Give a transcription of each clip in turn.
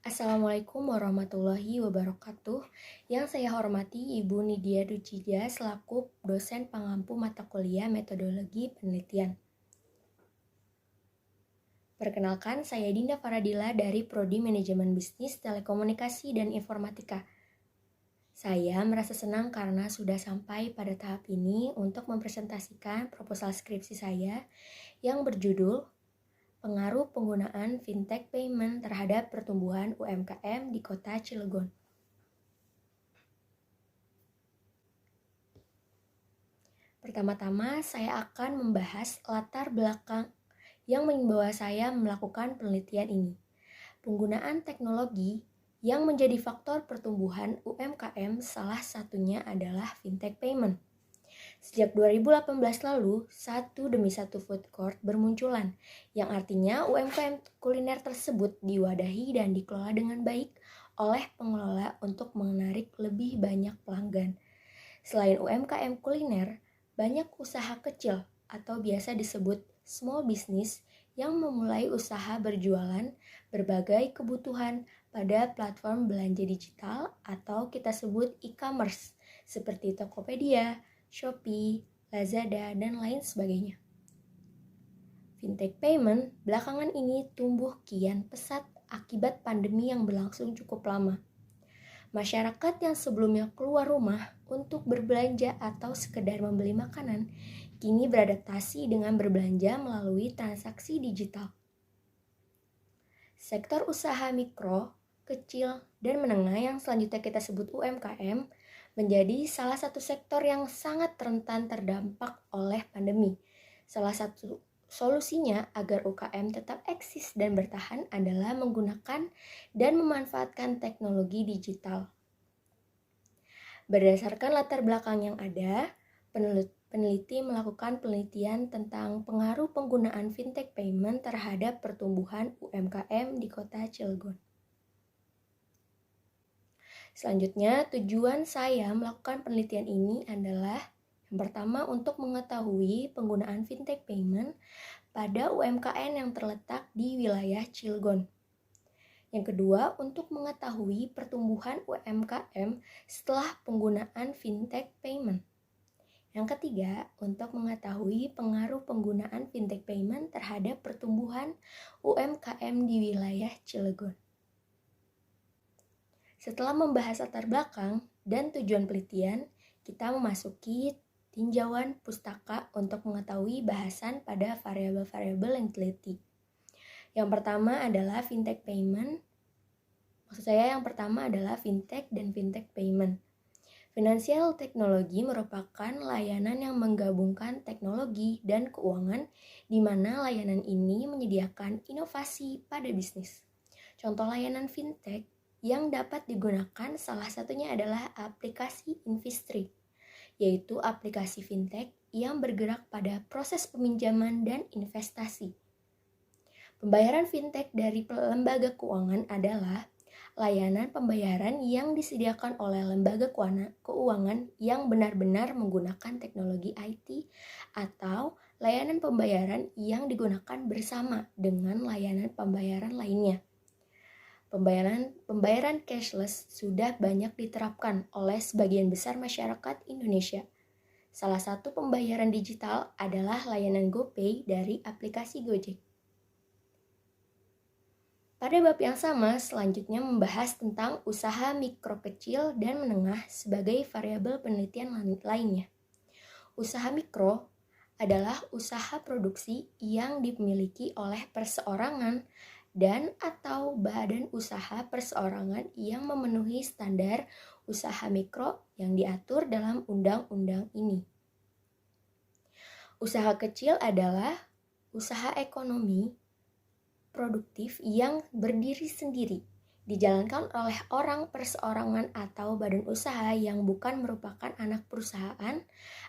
Assalamualaikum warahmatullahi wabarakatuh. Yang saya hormati Ibu Nidia Ducida selaku dosen pengampu mata kuliah metodologi penelitian. Perkenalkan, saya Dinda Faradila dari Prodi Manajemen Bisnis, Telekomunikasi, dan Informatika. Saya merasa senang karena sudah sampai pada tahap ini untuk mempresentasikan proposal skripsi saya yang berjudul Pengaruh Penggunaan Fintech Payment Terhadap Pertumbuhan UMKM di Kota Cilegon. Pertama-tama, saya akan membahas latar belakang yang membawa saya melakukan penelitian ini. Penggunaan teknologi yang menjadi faktor pertumbuhan UMKM salah satunya adalah fintech payment. Sejak 2018 lalu, satu demi satu food court bermunculan, yang artinya UMKM kuliner tersebut diwadahi dan dikelola dengan baik oleh pengelola untuk menarik lebih banyak pelanggan. Selain UMKM kuliner, banyak usaha kecil atau biasa disebut small business yang memulai usaha berjualan berbagai kebutuhan pada platform belanja digital atau kita sebut e-commerce seperti Tokopedia, Shopee, Lazada, dan lain sebagainya. Fintech payment belakangan ini tumbuh kian pesat akibat pandemi yang berlangsung cukup lama. Masyarakat yang sebelumnya keluar rumah untuk berbelanja atau sekedar membeli makanan, kini beradaptasi dengan berbelanja melalui transaksi digital. Sektor usaha mikro, kecil, dan menengah yang selanjutnya kita sebut UMKM, menjadi salah satu sektor yang sangat rentan terdampak oleh pandemi. Salah satu solusinya agar UKM tetap eksis dan bertahan adalah menggunakan dan memanfaatkan teknologi digital. Berdasarkan latar belakang yang ada, peneliti melakukan penelitian tentang pengaruh penggunaan fintech payment terhadap pertumbuhan UMKM di Kota Cilegon. Selanjutnya, tujuan saya melakukan penelitian ini adalah yang pertama untuk mengetahui penggunaan fintech payment pada UMKM yang terletak di wilayah Cilegon. Yang kedua, untuk mengetahui pertumbuhan UMKM setelah penggunaan fintech payment. Yang ketiga, untuk mengetahui pengaruh penggunaan fintech payment terhadap pertumbuhan UMKM di wilayah Cilegon. Setelah membahas latar belakang dan tujuan penelitian, kita memasuki tinjauan pustaka untuk mengetahui bahasan pada variabel-variabel yang diteliti. Yang pertama adalah fintech payment. Maksud saya yang pertama adalah fintech dan fintech payment. Finansial teknologi merupakan layanan yang menggabungkan teknologi dan keuangan, di mana layanan ini menyediakan inovasi pada bisnis. Contoh layanan fintech yang dapat digunakan salah satunya adalah aplikasi Investri, yaitu aplikasi fintech yang bergerak pada proses peminjaman dan investasi. Pembayaran fintech dari lembaga keuangan adalah layanan pembayaran yang disediakan oleh lembaga keuangan yang benar-benar menggunakan teknologi IT atau layanan pembayaran yang digunakan bersama dengan layanan pembayaran lainnya. Pembayaran cashless sudah banyak diterapkan oleh sebagian besar masyarakat Indonesia. Salah satu pembayaran digital adalah layanan GoPay dari aplikasi Gojek. Pada bab yang sama, selanjutnya membahas tentang usaha mikro kecil dan menengah sebagai variabel penelitian lainnya. Usaha mikro adalah usaha produksi yang dimiliki oleh perseorangan dan atau badan usaha perseorangan yang memenuhi standar usaha mikro yang diatur dalam undang-undang ini. Usaha kecil adalah usaha ekonomi produktif yang berdiri sendiri, dijalankan oleh orang perseorangan atau badan usaha yang bukan merupakan anak perusahaan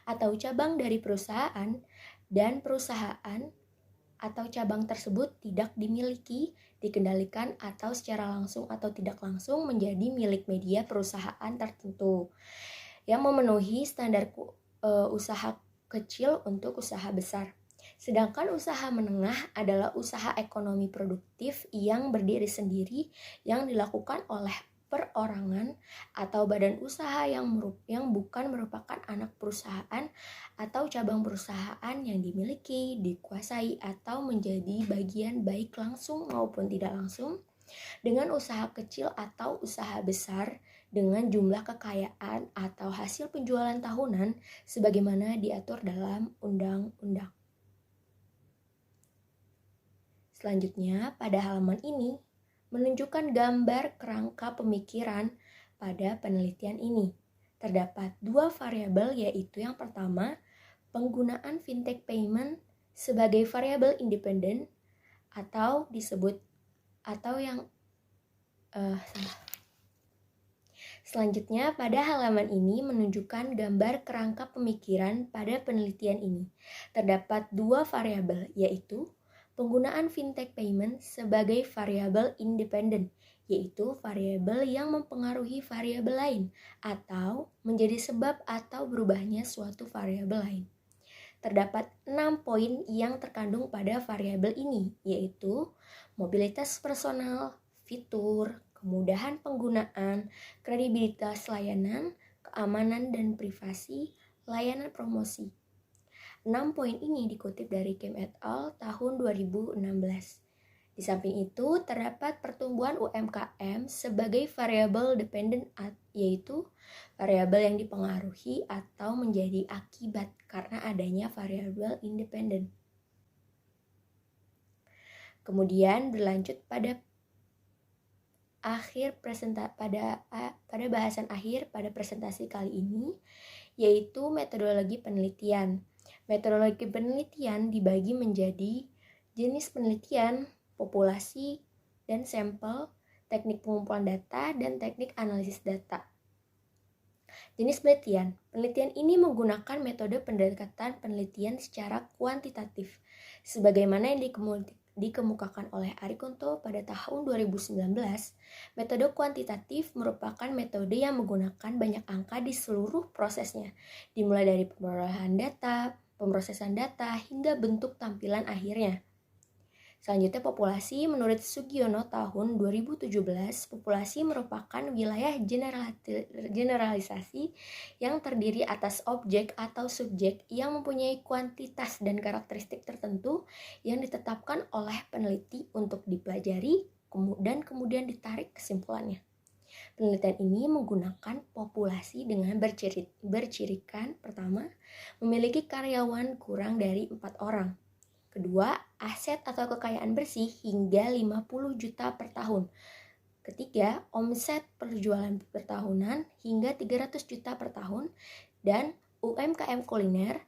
atau cabang dari perusahaan, dan perusahaan atau cabang tersebut tidak dimiliki, dikendalikan atau secara langsung atau tidak langsung menjadi milik media perusahaan tertentu yang memenuhi standar usaha kecil untuk usaha besar. Sedangkan usaha menengah adalah usaha ekonomi produktif yang berdiri sendiri yang dilakukan oleh perorangan atau badan usaha yang bukan merupakan anak perusahaan atau cabang perusahaan yang dimiliki, dikuasai, atau menjadi bagian baik langsung maupun tidak langsung dengan usaha kecil atau usaha besar dengan jumlah kekayaan atau hasil penjualan tahunan sebagaimana diatur dalam undang-undang. Selanjutnya, pada halaman ini menunjukkan gambar kerangka pemikiran pada penelitian ini. Terdapat dua variabel, yaitu yang pertama, penggunaan fintech payment sebagai variabel independen atau disebut atau yang Selanjutnya, pada halaman ini menunjukkan gambar kerangka pemikiran pada penelitian ini. Terdapat dua variabel, yaitu penggunaan fintech payment sebagai variabel independen, yaitu variabel yang mempengaruhi variabel lain atau menjadi sebab atau berubahnya suatu variabel lain. Terdapat 6 poin yang terkandung pada variabel ini, yaitu mobilitas personal, fitur, kemudahan penggunaan, kredibilitas layanan, keamanan dan privasi, layanan promosi. 6 poin ini dikutip dari Kim et al. Tahun 2016. Di samping itu, terdapat pertumbuhan UMKM sebagai variabel dependen, yaitu variabel yang dipengaruhi atau menjadi akibat karena adanya variabel independen. Kemudian berlanjut pada bahasan akhir pada presentasi kali ini, yaitu metodologi penelitian. Metodologi penelitian dibagi menjadi jenis penelitian, populasi, dan sampel, teknik pengumpulan data, dan teknik analisis data. Jenis penelitian. Penelitian ini menggunakan metode pendekatan penelitian secara kuantitatif, sebagaimana yang dikemukakan oleh Arikunto pada tahun 2019. Metode kuantitatif merupakan metode yang menggunakan banyak angka di seluruh prosesnya, dimulai dari perolehan data, pemrosesan data, hingga bentuk tampilan akhirnya. Selanjutnya, populasi. Menurut Sugiono tahun 2017, populasi merupakan wilayah generalisasi yang terdiri atas objek atau subjek yang mempunyai kuantitas dan karakteristik tertentu yang ditetapkan oleh peneliti untuk dipelajari dan kemudian ditarik kesimpulannya. Penelitian ini menggunakan populasi dengan bercirikan pertama, memiliki karyawan kurang dari 4 orang. Kedua, aset atau kekayaan bersih hingga 50 juta per tahun. Ketiga, omset perjualan pertahunan hingga 300 juta per tahun. Dan UMKM kuliner,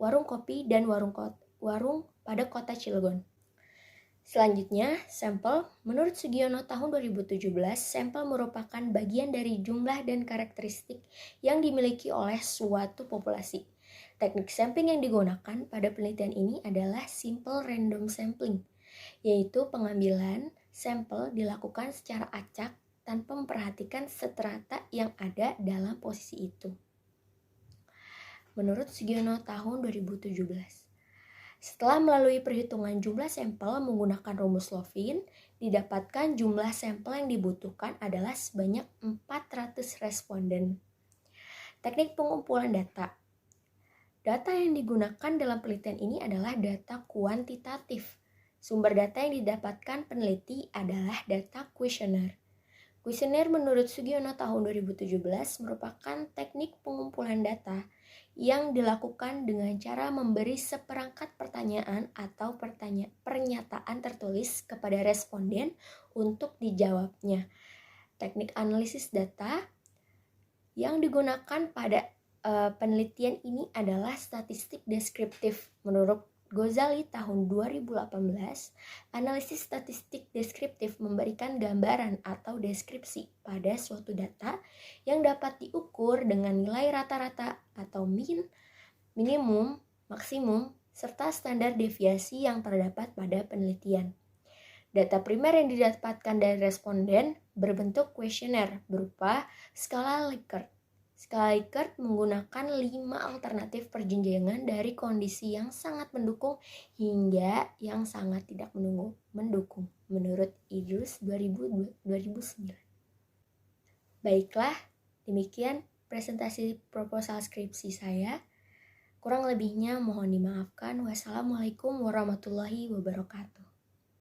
warung kopi, dan warung pada kota Cilegon. Selanjutnya, sampel. Menurut Sugiono tahun 2017, sampel merupakan bagian dari jumlah dan karakteristik yang dimiliki oleh suatu populasi. Teknik sampling yang digunakan pada penelitian ini adalah simple random sampling, yaitu pengambilan sampel dilakukan secara acak tanpa memperhatikan strata yang ada dalam posisi itu. Menurut Sugiono tahun 2017. Setelah melalui perhitungan jumlah sampel menggunakan rumus Lovin, didapatkan jumlah sampel yang dibutuhkan adalah sebanyak 400 responden. Teknik pengumpulan data. Data yang digunakan dalam penelitian ini adalah data kuantitatif. Sumber data yang didapatkan peneliti adalah data kuesioner. Kuesioner menurut Sugiono tahun 2017 merupakan teknik pengumpulan data yang dilakukan dengan cara memberi seperangkat pertanyaan atau pernyataan tertulis kepada responden untuk dijawabnya. Teknik analisis data yang digunakan pada penelitian ini adalah statistik deskriptif. Menurut Ghazali tahun 2018, analisis statistik deskriptif memberikan gambaran atau deskripsi pada suatu data yang dapat diukur dengan nilai rata-rata atau minimum, maksimum, serta standar deviasi yang terdapat pada penelitian. Data primer yang didapatkan dari responden berbentuk kuesioner berupa skala Likert. Schleicher menggunakan 5 alternatif perjenjangan dari kondisi yang sangat mendukung hingga yang sangat tidak mendukung menurut Idrus 2009. Baiklah, demikian presentasi proposal skripsi saya. Kurang lebihnya mohon dimaafkan. Wassalamualaikum warahmatullahi wabarakatuh.